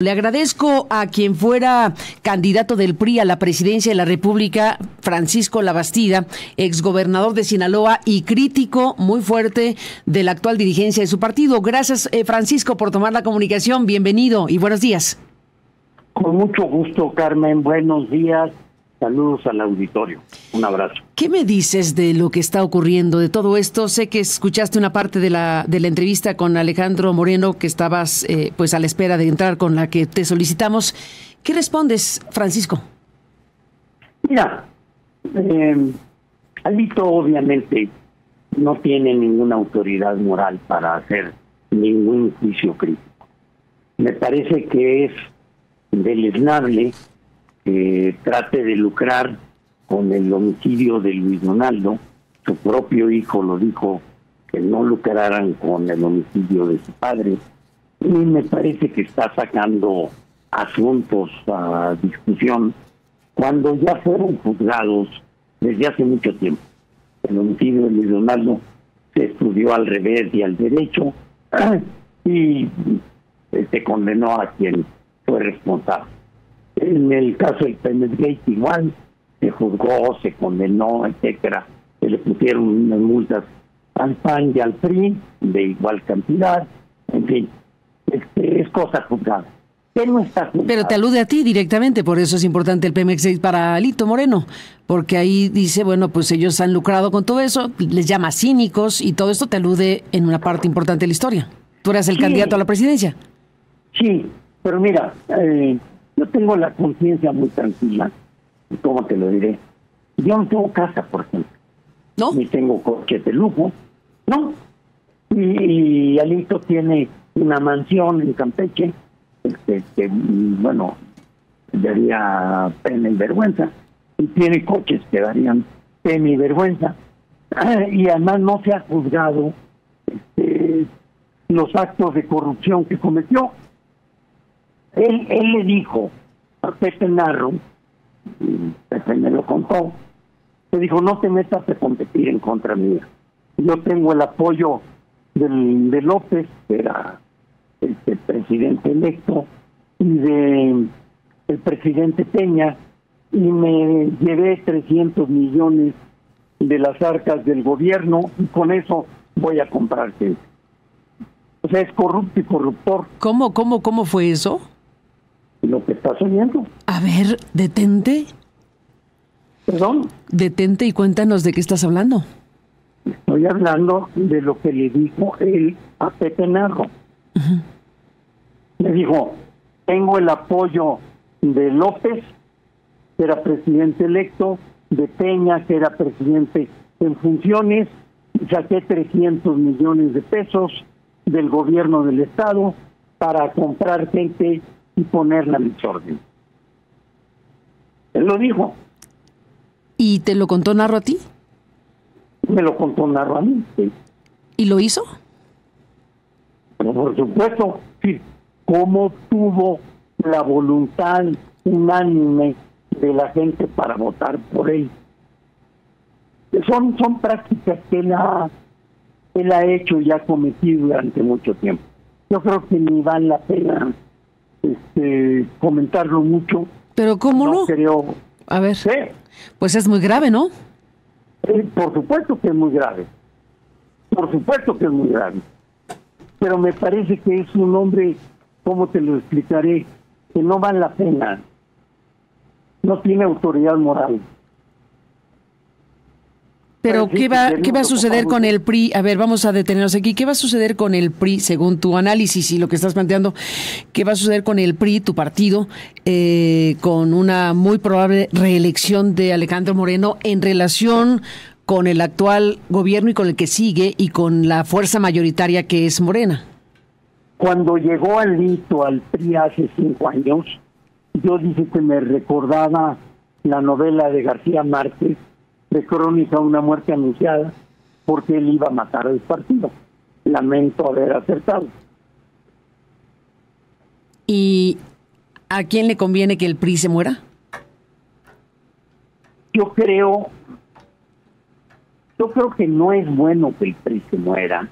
Le agradezco a quien fuera candidato del PRI a la presidencia de la República, Francisco Labastida, exgobernador de Sinaloa y crítico muy fuerte de la actual dirigencia de su partido. Gracias, Francisco, por tomar la comunicación. Bienvenido y buenos días. Con mucho gusto, Carmen. Buenos días. Saludos al auditorio. Un abrazo. ¿Qué me dices de lo que está ocurriendo, de todo esto? Sé que escuchaste una parte de la entrevista con Alejandro Moreno, que estabas pues a la espera de entrar, con la que te solicitamos. ¿Qué respondes, Francisco? Mira, Alito obviamente no tiene ninguna autoridad moral para hacer ningún juicio crítico. Me parece que es deleznable que trate de lucrar con el homicidio de Luis Donaldo. Su propio hijo lo dijo, que no lucraran con el homicidio de su padre, y me parece que está sacando asuntos a discusión cuando ya fueron juzgados desde hace mucho tiempo. El homicidio de Luis Donaldo se estudió al revés y al derecho y se condenó a quien fue responsable. En el caso del Pemex Gate igual, se juzgó, se condenó, etcétera. Se le pusieron unas multas al PAN y al PRI de igual cantidad. En fin, es cosa juzgada. ¿Qué no está juzgada? Pero te alude a ti directamente, por eso es importante el Pemex Gate para Alito Moreno, porque ahí dice, bueno, pues ellos han lucrado con todo eso, les llama cínicos y todo esto te alude en una parte importante de la historia. Tú eras el candidato a la presidencia. Sí, pero mira, yo tengo la conciencia muy tranquila. ¿Cómo te lo diré? Yo no tengo casa, por ejemplo. ¿No? Ni tengo coche de lujo. No. Y Alito tiene una mansión en Campeche, que bueno, daría pena y vergüenza. Y tiene coches que darían pena y vergüenza. Y además no se ha juzgado los actos de corrupción que cometió. Él le dijo a Pepe Narro, Pepe me lo contó, le dijo, no te metas a competir en contra mía. Yo tengo el apoyo de López, que era el presidente electo, y de el presidente Peña, y me llevé 300 millones de las arcas del gobierno, y con eso voy a comprar gente. O sea, es corrupto y corruptor. ¿Cómo fue eso? Lo que está oyendo. A ver, detente. ¿Perdón? Detente y cuéntanos de qué estás hablando. Estoy hablando de lo que le dijo él a Pepe Narro. Uh-huh. Le dijo, tengo el apoyo de López, que era presidente electo, de Peña, que era presidente en funciones, y saqué 300 millones de pesos del gobierno del estado para comprar gente y ponerla a mis órdenes. Él lo dijo. ¿Y te lo contó Narro a ti? Me lo contó Narro a mí, sí. ¿Y lo hizo? Pero por supuesto, sí. ¿Cómo tuvo la voluntad unánime de la gente para votar por él? Son prácticas que él ha hecho y ha cometido durante mucho tiempo. Yo creo que ni vale la pena comentarlo mucho. Pero ¿cómo no? Creo. A ver, ¿Sí? Pues es muy grave, ¿no? Por supuesto que es muy grave. Por supuesto que es muy grave. Pero me parece que es un hombre, ¿cómo te lo explicaré? Que no vale la pena. No tiene autoridad moral. Pero ¿qué va a suceder con el PRI? A ver, vamos a detenernos aquí. ¿Qué va a suceder con el PRI, según tu análisis y lo que estás planteando? ¿Qué va a suceder con el PRI, tu partido, con una muy probable reelección de Alejandro Moreno en relación con el actual gobierno y con el que sigue y con la fuerza mayoritaria que es Morena? Cuando llegó Alito al PRI hace 5 años, yo dije que me recordaba la novela de García Márquez, de Crónica, una muerte anunciada, porque él iba a matar al partido. Lamento haber acertado. ¿Y a quién le conviene que el PRI se muera? Yo creo que no es bueno que el PRI se muera,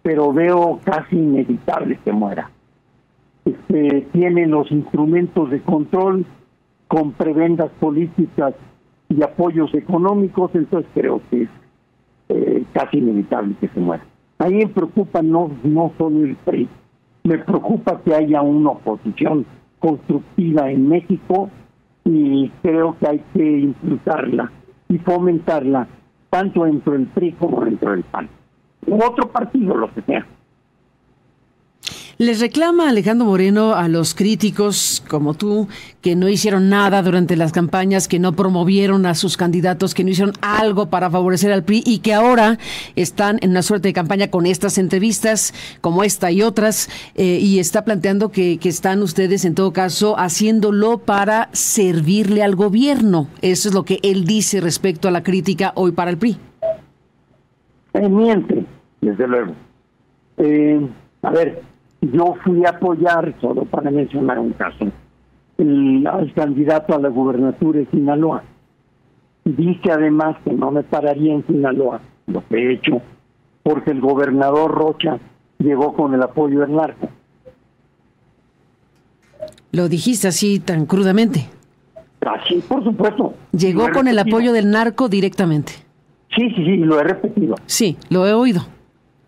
pero veo casi inevitable que muera. tiene los instrumentos de control con prebendas políticas y apoyos económicos, entonces creo que es casi inevitable que se muera. A mí me preocupa no solo el PRI, me preocupa que haya una oposición constructiva en México y creo que hay que impulsarla y fomentarla tanto dentro del PRI como dentro del PAN. U otro partido, lo que sea. Les reclama Alejandro Moreno a los críticos como tú que no hicieron nada durante las campañas, que no promovieron a sus candidatos, que no hicieron algo para favorecer al PRI y que ahora están en una suerte de campaña con estas entrevistas como esta y otras y está planteando que están ustedes en todo caso haciéndolo para servirle al gobierno. Eso es lo que él dice respecto a la crítica hoy para el PRI. Miente, desde luego. A ver, yo fui a apoyar, solo para mencionar un caso, al candidato a la gubernatura de Sinaloa. Dije además que no me pararía en Sinaloa, lo que he hecho, porque el gobernador Rocha llegó con el apoyo del narco. Lo dijiste así tan crudamente. Así, por supuesto. Llegó con el apoyo del narco directamente. Sí, lo he repetido. Sí, lo he oído.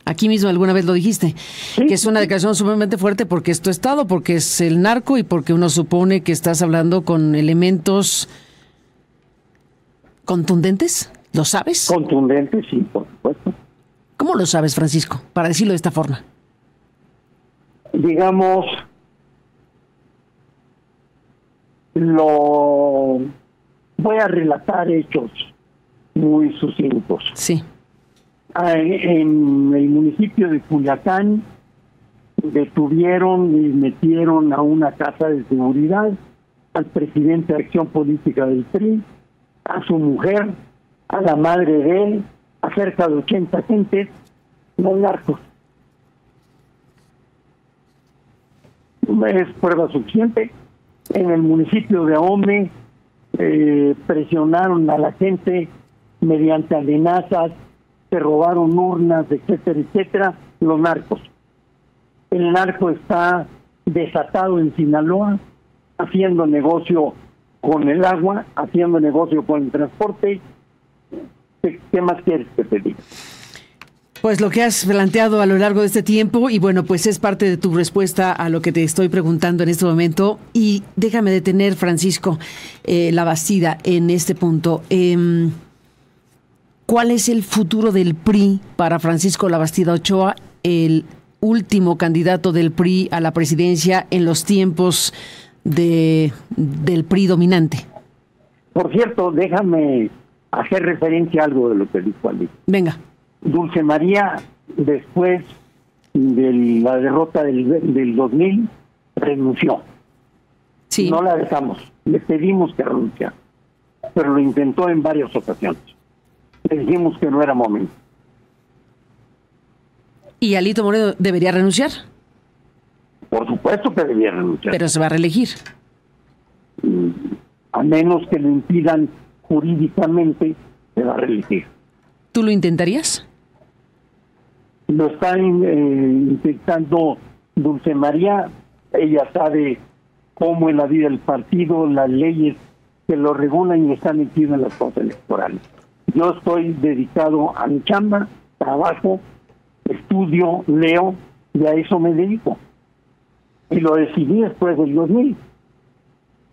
Aquí mismo alguna vez lo dijiste, que es una declaración sumamente fuerte porque es tu estado, porque es el narco y porque uno supone que estás hablando con elementos contundentes. ¿Lo sabes? Contundentes, sí, por supuesto. ¿Cómo lo sabes, Francisco? Para decirlo de esta forma. Digamos, voy a relatar hechos muy sucintos. Sí. En el municipio de Culiacán detuvieron y metieron a una casa de seguridad al presidente de Acción Política del PRI, a su mujer, a la madre de él, a cerca de 80 gentes, no narcos. Es prueba suficiente. En el municipio de Ahome presionaron a la gente mediante amenazas, se robaron urnas, etcétera, etcétera, los narcos. El narco está desatado en Sinaloa, haciendo negocio con el agua, haciendo negocio con el transporte. ¿Qué más quieres que te diga? Pues lo que has planteado a lo largo de este tiempo y bueno, pues es parte de tu respuesta a lo que te estoy preguntando en este momento. Y déjame detener, Francisco Labastida, en este punto. ¿Cuál es el futuro del PRI para Francisco Labastida Ochoa, el último candidato del PRI a la presidencia en los tiempos del PRI dominante? Por cierto, déjame hacer referencia a algo de lo que dijo Ali. Venga. Dulce María, después de la derrota del 2000, renunció. Sí. No la dejamos, le pedimos que renunciara, pero lo intentó en varias ocasiones. Le dijimos que no era momento. ¿Y Alito Moreno debería renunciar? Por supuesto que debía renunciar. Pero se va a reelegir. A menos que lo impidan jurídicamente, se va a reelegir. ¿Tú lo intentarías? Lo está intentando Dulce María. Ella sabe cómo en la vida del partido, las leyes que lo regulan y están metidas en las cosas electorales. Yo estoy dedicado a mi chamba, trabajo, estudio, leo, y a eso me dedico. Y lo decidí después del 2000.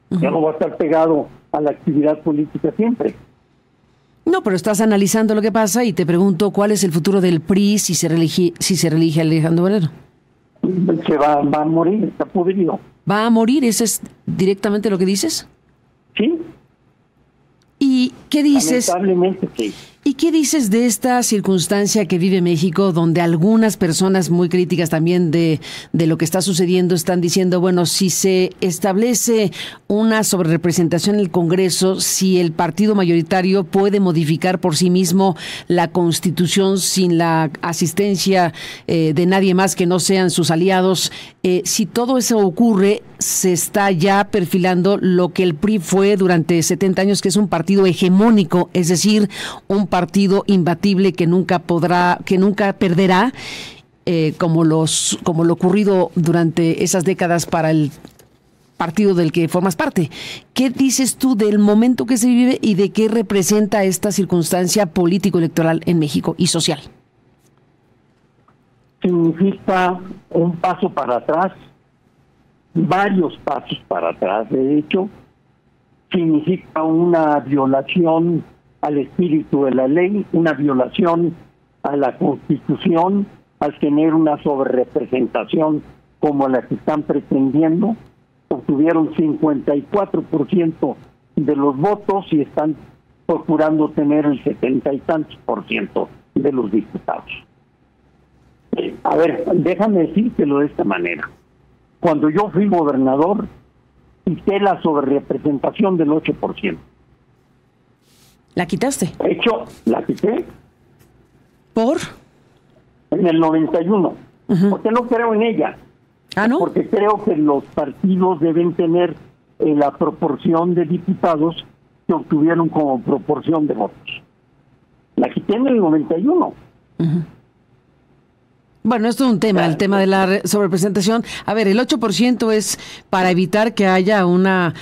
Ya no voy a estar pegado a la actividad política siempre. No, pero estás analizando lo que pasa y te pregunto cuál es el futuro del PRI si se reelige Alejandro Moreno. Se va a morir, está podrido. ¿Va a morir? ¿Ese es directamente lo que dices? Sí. ¿Y qué dices? Lamentablemente sí. ¿Y qué dices de esta circunstancia que vive México, donde algunas personas muy críticas también de lo que está sucediendo están diciendo, bueno, si se establece una sobrerepresentación en el Congreso, si el partido mayoritario puede modificar por sí mismo la Constitución sin la asistencia de nadie más que no sean sus aliados, si todo eso ocurre, se está ya perfilando lo que el PRI fue durante 70 años, que es un partido hegemónico, es decir, un partido imbatible que nunca perderá como lo ocurrido durante esas décadas para el partido del que formas parte. ¿Qué dices tú del momento que se vive y de qué representa esta circunstancia político-electoral en México y social? Significa un paso para atrás, varios pasos para atrás, de hecho. Significa una violación al espíritu de la ley, una violación a la Constitución, al tener una sobrerepresentación como la que están pretendiendo. Obtuvieron 54% de los votos y están procurando tener el 70 y tantos por ciento de los diputados. A ver, déjame decírtelo de esta manera. Cuando yo fui gobernador, quité la sobrerepresentación del 8%. ¿La quitaste? De hecho, la quité. ¿Por? En el 91. Porque no creo en ella. ¿Ah, no? Porque creo que los partidos deben tener la proporción de diputados que obtuvieron como proporción de votos. La quité en el 91. Bueno, esto es un tema, el tema de la sobrerepresentación. A ver, el 8% es para evitar que haya una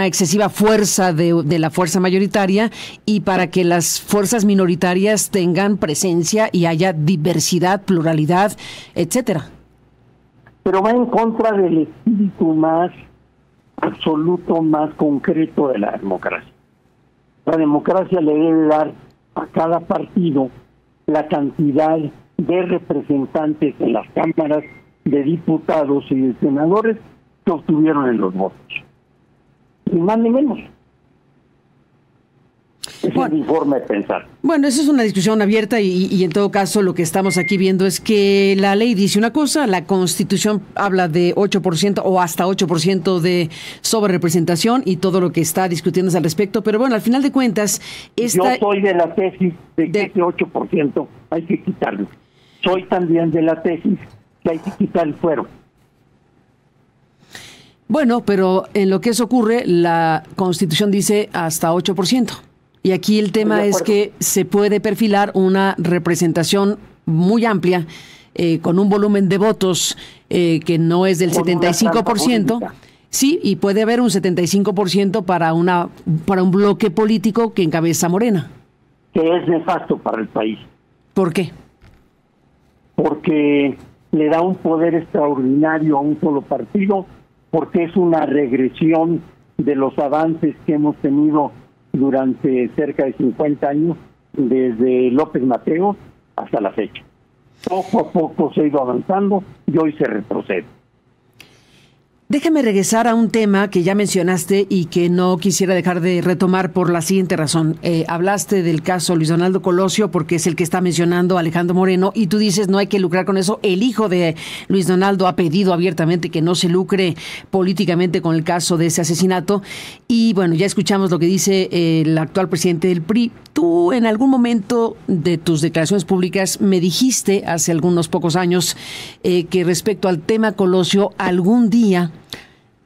excesiva fuerza de la fuerza mayoritaria y para que las fuerzas minoritarias tengan presencia y haya diversidad, pluralidad, etcétera. Pero va en contra del espíritu más absoluto, más concreto de la democracia. La democracia le debe dar a cada partido la cantidad de representantes en las cámaras de diputados y de senadores que obtuvieron en los votos. Ni más ni menos. Esa es mi forma de pensar. Bueno, esa es una discusión abierta y en todo caso lo que estamos aquí viendo es que la ley dice una cosa, la Constitución habla de 8% o hasta 8% de sobrerepresentación y todo lo que está discutiéndose al respecto, pero bueno, al final de cuentas... Yo soy de la tesis de que ese 8% hay que quitarlo. Soy también de la tesis que hay que quitar el fuero. Bueno, pero en lo que eso ocurre, la Constitución dice hasta 8%. Y aquí el tema es que se puede perfilar una representación muy amplia, con un volumen de votos que no es del 75%. Sí, y puede haber un 75% para un bloque político que encabeza Morena. Que es nefasto para el país. ¿Por qué? Porque le da un poder extraordinario a un solo partido, porque es una regresión de los avances que hemos tenido durante cerca de 50 años, desde López Mateos hasta la fecha. Poco a poco se ha ido avanzando y hoy se retrocede. Déjame regresar a un tema que ya mencionaste y que no quisiera dejar de retomar por la siguiente razón. Hablaste del caso Luis Donaldo Colosio porque es el que está mencionando Alejandro Moreno y tú dices no hay que lucrar con eso. El hijo de Luis Donaldo ha pedido abiertamente que no se lucre políticamente con el caso de ese asesinato y bueno, ya escuchamos lo que dice el actual presidente del PRI. Tú en algún momento de tus declaraciones públicas me dijiste hace algunos pocos años que respecto al tema Colosio algún día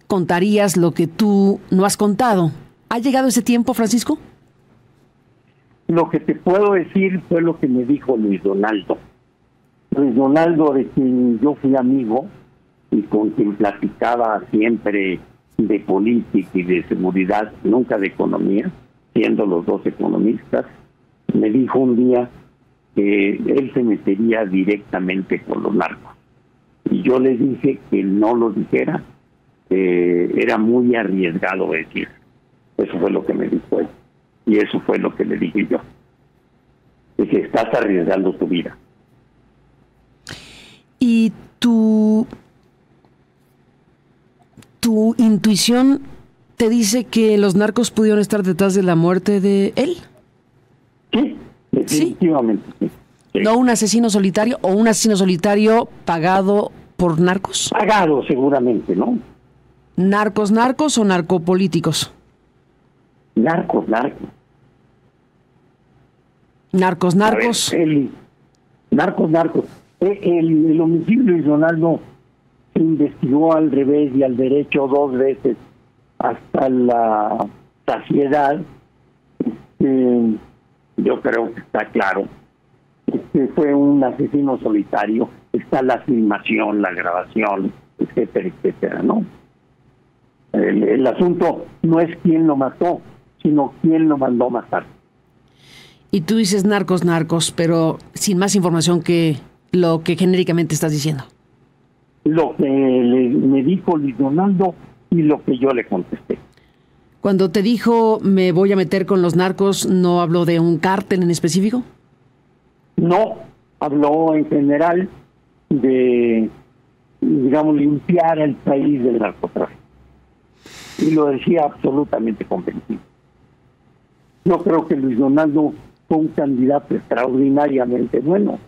contarías lo que tú no has contado. ¿Ha llegado ese tiempo, Francisco? Lo que te puedo decir fue lo que me dijo Luis Donaldo. Luis Donaldo, de quien yo fui amigo y con quien platicaba siempre de política y de seguridad, nunca de economía, siendo los dos economistas, me dijo un día que él se metería directamente con los narcos. Y yo le dije que no lo dijera, era muy arriesgado decir. Eso fue lo que me dijo él. Y eso fue lo que le dije yo. Dije, estás arriesgando tu vida. ¿Y tu intuición te dice que los narcos pudieron estar detrás de la muerte de él? Sí, definitivamente. Sí. Sí. ¿No un asesino solitario o un asesino solitario pagado por narcos? Pagado seguramente, ¿no? ¿Narcos o narcopolíticos? Narcos. Narcos. Ver, narcos. El homicidio de Luis Donaldo se investigó al revés y al derecho 2 veces hasta la saciedad. Yo creo que está claro fue un asesino solitario. Está la filmación, la grabación, etcétera, etcétera, ¿no? El asunto no es quién lo mató, sino quién lo mandó matar. Y tú dices narcos, narcos, pero sin más información que lo que genéricamente estás diciendo. Lo que me dijo Luis Donaldo y lo que yo le contesté. Cuando te dijo me voy a meter con los narcos, ¿no habló de un cártel en específico? No, habló en general de, digamos, limpiar el país del narcotráfico. Y lo decía absolutamente convencido. Yo creo que Luis Donaldo fue un candidato extraordinariamente bueno,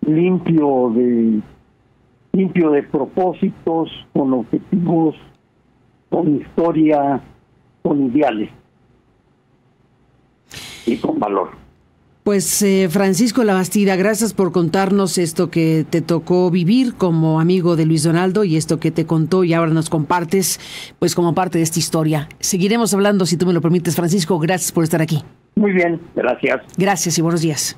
limpio de propósitos, con objetivos, con historia, con ideales y con valor. Pues Francisco Labastida, gracias por contarnos esto que te tocó vivir como amigo de Luis Donaldo y esto que te contó y ahora nos compartes pues como parte de esta historia. Seguiremos hablando si tú me lo permites, Francisco. Gracias por estar aquí. Muy bien, gracias. Gracias y buenos días.